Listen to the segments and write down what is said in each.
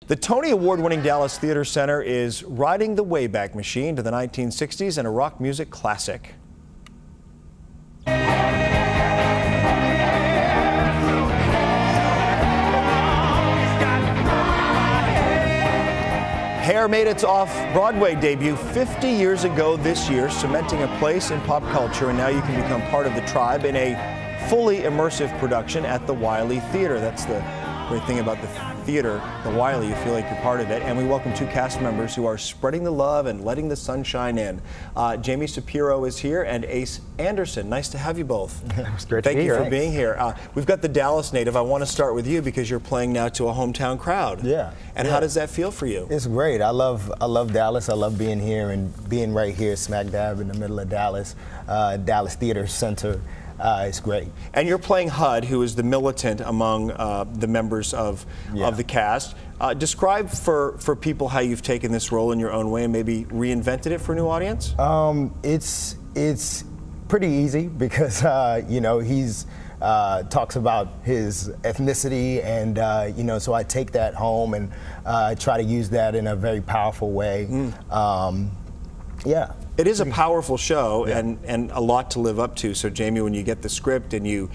The Tony Award-winning Dallas Theatre Center is riding the Wayback Machine to the 1960s and a rock music classic. Hair made its off-Broadway debut 50 years ago this year, cementing a place in pop culture, and now you can become part of the tribe in a fully immersive production at the Wyly Theatre. That's the great thing about the theater, the Wyly, you feel like you're part of it. And we welcome two cast members who are spreading the love and letting the sunshine in. Jamie Shapiro is here and Ace Anderson. Nice to have you both. It's great to be Thank here. you for being here. We've got the Dallas native. I want to start with you because you're playing now to a hometown crowd. Yeah. And how does that feel for you? It's great. I love Dallas. I love being here and being right here smack dab in the middle of Dallas, Dallas Theatre Center. It's great. And you're playing HUD, who is the militant among the members of the cast. Describe for people how you've taken this role in your own way and maybe reinvented it for a new audience. It's pretty easy because you know, he's talks about his ethnicity, and you know, so I take that home and try to use that in a very powerful way. Yeah. It is a powerful show, and a lot to live up to. So Jamie, when you get the script and you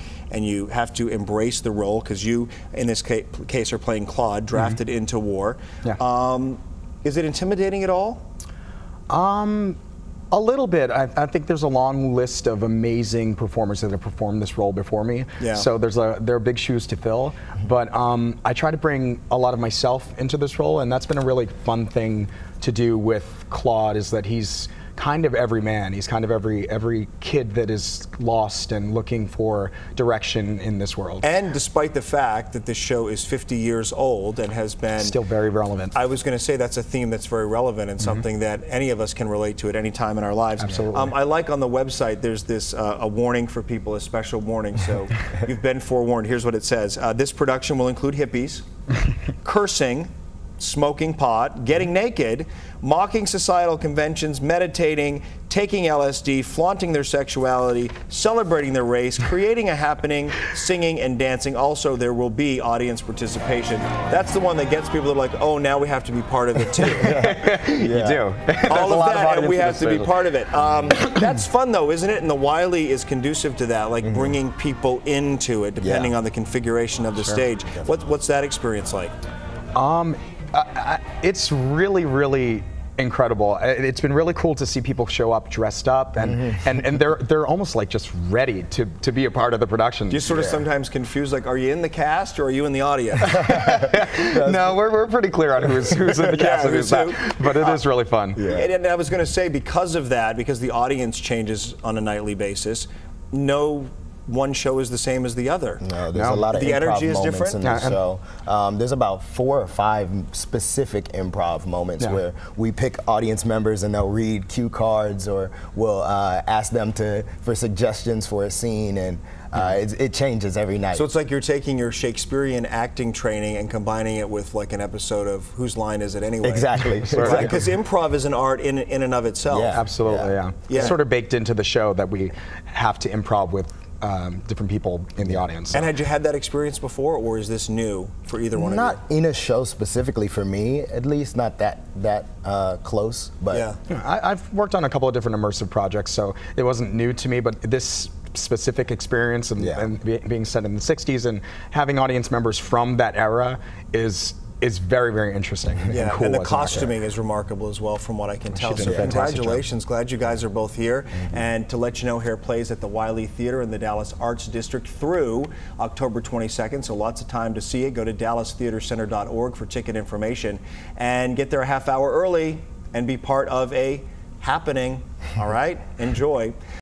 have to embrace the role, because you, in this case, are playing Claude, drafted into war. Yeah. Is it intimidating at all? A little bit. I think there's a long list of amazing performers that have performed this role before me. Yeah. So there are big shoes to fill. But I try to bring a lot of myself into this role, and that's been a really fun thing to do with Claude, is that he's kind of every man. He's kind of every kid that is lost and looking for direction in this world. And despite the fact that this show is 50 years old and has been still very relevant. I was going to say that's a theme that's very relevant and something that any of us can relate to at any time in our lives. Absolutely. I like on the website there's this a warning for people, a special warning. So you've been forewarned. Here's what it says. This production will include hippies, cursing, smoking pot, getting naked, mocking societal conventions, meditating, taking LSD, flaunting their sexuality, celebrating their race, creating a happening, singing and dancing. Also, there will be audience participation. That's the one that gets people that are like, oh, now we have to be part of it too. You do. All of that, and we have to be part of it. That's fun though, isn't it? And the Wyly is conducive to that, like bringing people into it, depending on the configuration of the stage. What's that experience like? It's really incredible. It's been really cool to see people show up dressed up, and they're almost like just ready to be a part of the production. Do you sort of sometimes confuse, like, are you in the cast or are you in the audience? No, we're pretty clear on who's in the cast and who's not, but it is really fun. Yeah. And I was going to say, because of that, because the audience changes on a nightly basis, no one show is the same as the other. No, there's a lot of the improv energy is moments different in the show. There's about 4 or 5 specific improv moments where we pick audience members and they'll read cue cards, or we'll ask them for suggestions for a scene, and it changes every night. So it's like you're taking your Shakespearean acting training and combining it with like an episode of Whose Line Is It Anyway? Exactly. Because improv is an art in and of itself. Yeah, absolutely. Yeah. It's sort of baked into the show that we have to improv with different people in the audience. So. And had you had that experience before, or is this new for either one of you? Not in a show specifically for me, at least not that close. But I've worked on a couple of different immersive projects, so it wasn't new to me. But this specific experience and being set in the '60s and having audience members from that era is very interesting. Yeah, and cool. And the costuming is remarkable as well, from what I can tell. So congratulations, glad you guys are both here. And to let you know, Hair plays at the Wyly Theatre in the Dallas Arts District through October 22nd, so lots of time to see it. Go to dallastheatrecenter.org for ticket information and get there a half hour early and be part of a happening. All right, enjoy.